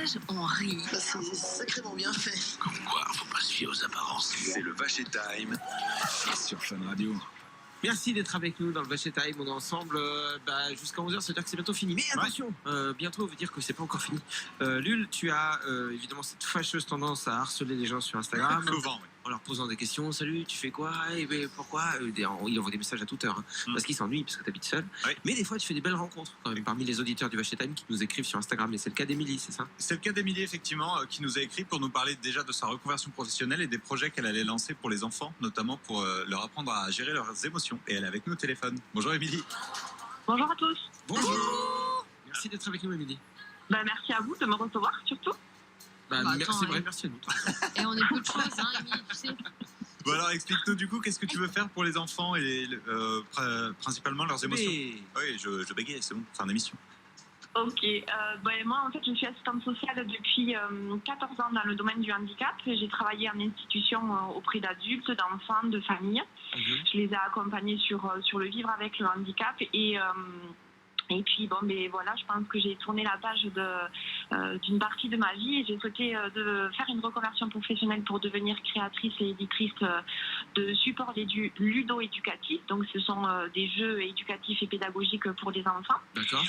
message, on rit. C'est sacrément bien fait. Comme quoi, faut pas se fier aux apparences. C'est le Vacher Time sur Fun Radio. Merci d'être avec nous dans le Vacher Time. On est ensemble jusqu'à 11h, c'est-à-dire que c'est bientôt fini. Mais attention, bientôt veut dire que c'est pas encore fini. Lul, tu as évidemment cette fâcheuse tendance à harceler les gens sur Instagram. Souvent, oui. En leur posant des questions. Salut, tu fais quoi? Pourquoi? Il envoie des messages à toute heure. Parce qu'ils s'ennuient, parce que tu habites seul. Oui. Mais des fois, tu fais des belles rencontres quand même, parmi les auditeurs du Vacher Time qui nous écrivent sur Instagram. Et c'est le cas d'Émilie, c'est ça? C'est le cas d'Émilie, effectivement, qui nous a écrit pour nous parler déjà de sa reconversion professionnelle et des projets qu'elle allait lancer pour les enfants, notamment pour leur apprendre à gérer leurs émotions. Et elle est avec nous au téléphone. Bonjour Émilie. Bonjour à tous. Bonjour. Merci d'être avec nous, Émilie. Merci à vous de me recevoir, surtout. Merci à nous. Et on est peu de choses, Émilie, tu sais. Bon alors, explique-nous du coup, qu'est-ce que tu veux faire pour les enfants et principalement leurs émotions? Oui, je bégaye, c'est bon, pour faire une émission. Ok, moi en fait je suis assistante sociale depuis 14 ans dans le domaine du handicap. J'ai travaillé en institution auprès d'adultes, d'enfants, de familles. Je les ai accompagnés sur le vivre avec le handicap et puis voilà, je pense que j'ai tourné la page d'une partie de ma vie et j'ai souhaité de faire une reconversion professionnelle pour devenir créatrice et éditrice de supports ludo-éducatifs. Donc ce sont des jeux éducatifs et pédagogiques pour les enfants. D'accord.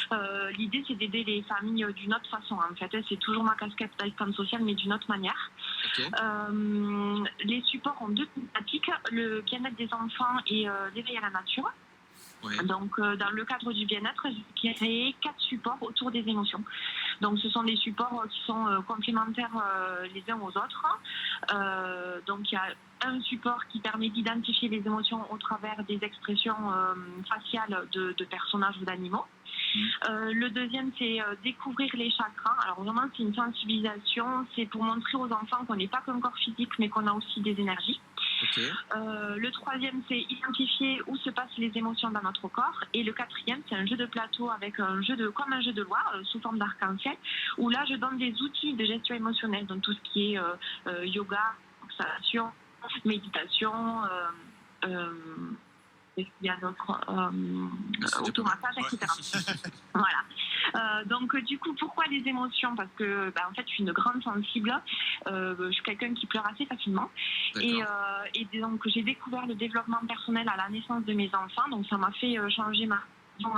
L'idée c'est d'aider les familles d'une autre façon en fait. C'est toujours ma casquette d'assistante sociale mais d'une autre manière. Okay. Les supports ont deux thématiques, le bien-être des enfants et l'éveil à la nature. Ouais. Donc, dans le cadre du bien-être, j'ai créé 4 supports autour des émotions. Donc, ce sont des supports qui sont complémentaires les uns aux autres. Donc, il y a un support qui permet d'identifier les émotions au travers des expressions faciales de personnages ou d'animaux. Le deuxième, c'est découvrir les chakras. Alors vraiment, c'est une sensibilisation. C'est pour montrer aux enfants qu'on n'est pas qu'un corps physique, mais qu'on a aussi des énergies. Okay. Le troisième, c'est identifier où se passent les émotions dans notre corps. Et le quatrième, c'est un jeu de plateau avec comme un jeu de loi sous forme d'arc-en-ciel, où là, je donne des outils de gestion émotionnelle, donc tout ce qui est yoga, relaxation, méditation, il y a d'autres automassage, etc. Voilà. Donc du coup, pourquoi les émotions? Parce que en fait, je suis une grande sensible. Je suis quelqu'un qui pleure assez facilement. Et donc j'ai découvert le développement personnel à la naissance de mes enfants. Donc ça m'a fait changer ma vision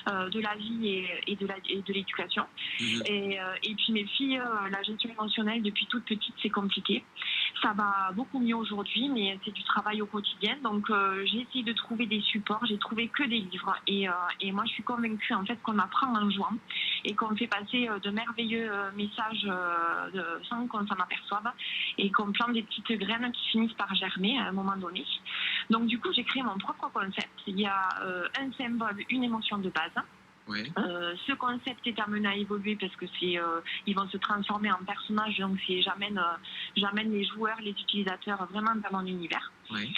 de la vie et de l'éducation. Et puis mes filles, la gestion émotionnelle depuis toute petite, c'est compliqué. Ça va beaucoup mieux aujourd'hui, mais c'est du travail au quotidien. Donc, j'ai essayé de trouver des supports. J'ai trouvé que des livres. Et moi, je suis convaincue, en fait, qu'on apprend en jouant et qu'on fait passer de merveilleux messages sans qu'on s'en aperçoive et qu'on plante des petites graines qui finissent par germer à un moment donné. Donc, du coup, j'ai créé mon propre concept. Il y a un symbole, une émotion de base. Ouais. Ce concept est amené à évoluer parce que ils vont se transformer en personnages, donc j'amène les joueurs, les utilisateurs vraiment dans mon univers. Ouais.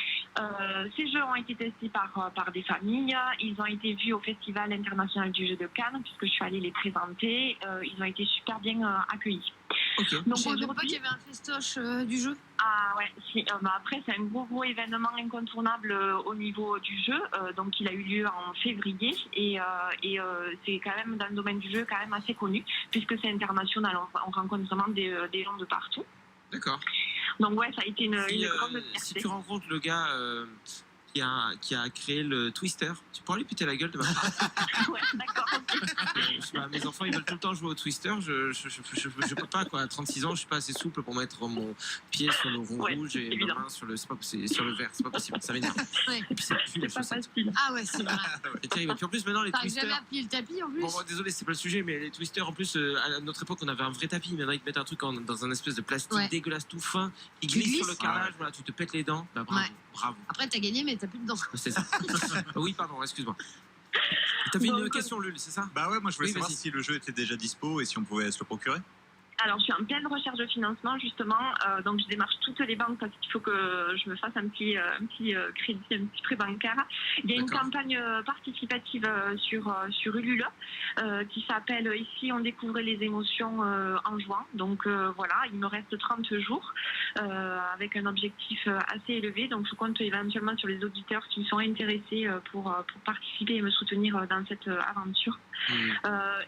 Ces jeux ont été testés par des familles, ils ont été vus au Festival international du jeu de Cannes puisque je suis allée les présenter, ils ont été super bien accueillis. Okay. Donc je savais même pas qu'il y avait un festoche du jeu. Ah ouais, après c'est un gros événement incontournable au niveau du jeu, donc il a eu lieu en février et c'est quand même dans le domaine du jeu quand même assez connu puisque c'est international, on rencontre vraiment des gens de partout. D'accord. Donc ouais, ça a été une grande fierté. Si tu rencontres le gars qui a créé le Twister, tu pourras lui péter la gueule de ma part. Ouais, d'accord. Mes enfants ils veulent tout le temps jouer au Twister, je peux pas quoi. À 36 ans, je suis pas assez souple pour mettre mon pied sur le rond rouge et ma main sur le vert, c'est pas possible, ça m'énerve. Ouais. Et puis c'est plus la C'est pas chaussette. facile. Ah ouais, c'est vrai. C'est terrible. Et puis en plus maintenant les T'arrives Twisters. jamais à plier le tapis en plus. Bon, désolé, c'est pas le sujet, mais les Twisters, en plus, à notre époque, on avait un vrai tapis. Maintenant, ils te mettent un truc dans un espèce de plastique dégueulasse tout fin. Ils glissent sur le carrelage, voilà, tu te pètes les dents. Bah, bravo, bravo. Après, t'as gagné, mais t'as plus de dents. C'est ça. Oui, pardon, excuse-moi. T'avais une question, Lul, c'est ça? Bah ouais, moi je voulais savoir si le jeu était déjà dispo et si on pouvait se le procurer. Alors, je suis en pleine recherche de financement, justement. Donc, je démarche toutes les banques parce qu'il faut que je me fasse un petit crédit, un petit prêt bancaire. Il y a une campagne participative sur Ulule qui s'appelle « Ici, on découvre les émotions en juin ». Donc, voilà, il me reste 30 jours avec un objectif assez élevé. Donc, je compte éventuellement sur les auditeurs qui sont intéressés pour participer et me soutenir dans cette aventure.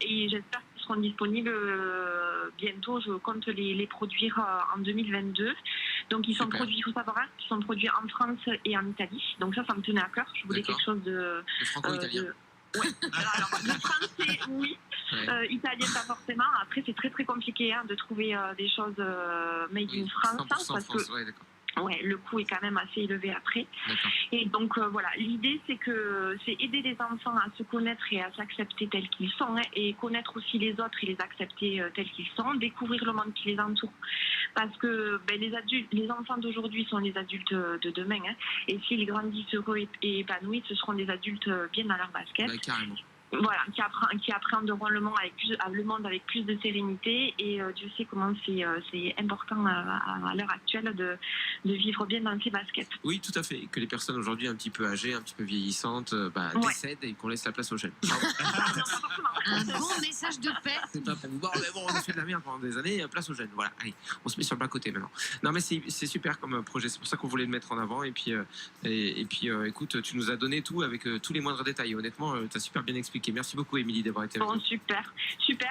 Et j'espère que seront disponibles bientôt. Je compte les produire en 2022. Donc ils sont Super. produits, il faut savoir, qu'ils sont produits en France et en Italie. Donc ça me tenait à cœur. Je voulais D'accord. quelque chose de... Le franco-italien. Ouais. Alors, le français, oui. Ouais. Italien, pas forcément. Après, c'est très très compliqué de trouver des choses made Oui, in France. 100% Parce France, que ouais, d'accord. ouais, le coût est quand même assez élevé après. D'accord. Et donc voilà, l'idée c'est aider les enfants à se connaître et à s'accepter tels qu'ils sont, et connaître aussi les autres et les accepter tels qu'ils sont, découvrir le monde qui les entoure. Parce que les enfants d'aujourd'hui sont les adultes de demain, et s'ils grandissent heureux et épanouis, ce seront des adultes bien dans leur basket. Bah, carrément. Voilà, qui appréhenderont le monde avec plus de sérénité, et Dieu sait comment c'est important à l'heure actuelle de vivre bien dans ses baskets. Oui, tout à fait. Que les personnes aujourd'hui un petit peu âgées, un petit peu vieillissantes, Ouais. décèdent et qu'on laisse la place aux jeunes. Pardon. Non, pas forcément. Un bon message de paix. C'est pas pour vous voir, mais bon, on a fait de la merde pendant des années, place aux jeunes. Voilà, allez, on se met sur le bas côté maintenant. Non, mais c'est super comme projet, c'est pour ça qu'on voulait le mettre en avant. Et puis, écoute, tu nous as donné tout avec tous les moindres détails. Honnêtement, tu as super bien expliqué. Merci beaucoup, Émilie, d'avoir été avec Bon, nous. super.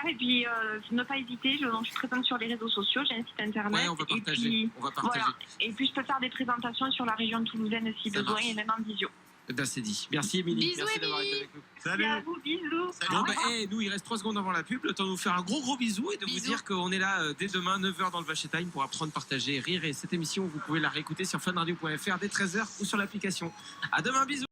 Et puis, ne pas hésiter, je suis présente sur les réseaux sociaux, j'ai un site internet. Ouais, on va partager. Et puis, On va partager. voilà. Et puis, je peux faire des présentations sur la région toulousaine si Ça besoin, marche. et même en visio. Ben, c'est dit. Merci, Émilie. Bisous, Merci d'avoir été Émilie. avec nous. Salut. Merci à vous, bisous. Salut. Bon, nous, il reste 3 secondes avant la pub. Le temps de vous faire un gros bisou et de vous Bisous. dire qu'on est là dès demain, 9h dans le Vacher Time pour apprendre, partager, rire. Et cette émission, vous pouvez la réécouter sur funradio.fr dès 13h ou sur l'application. À demain, bisous.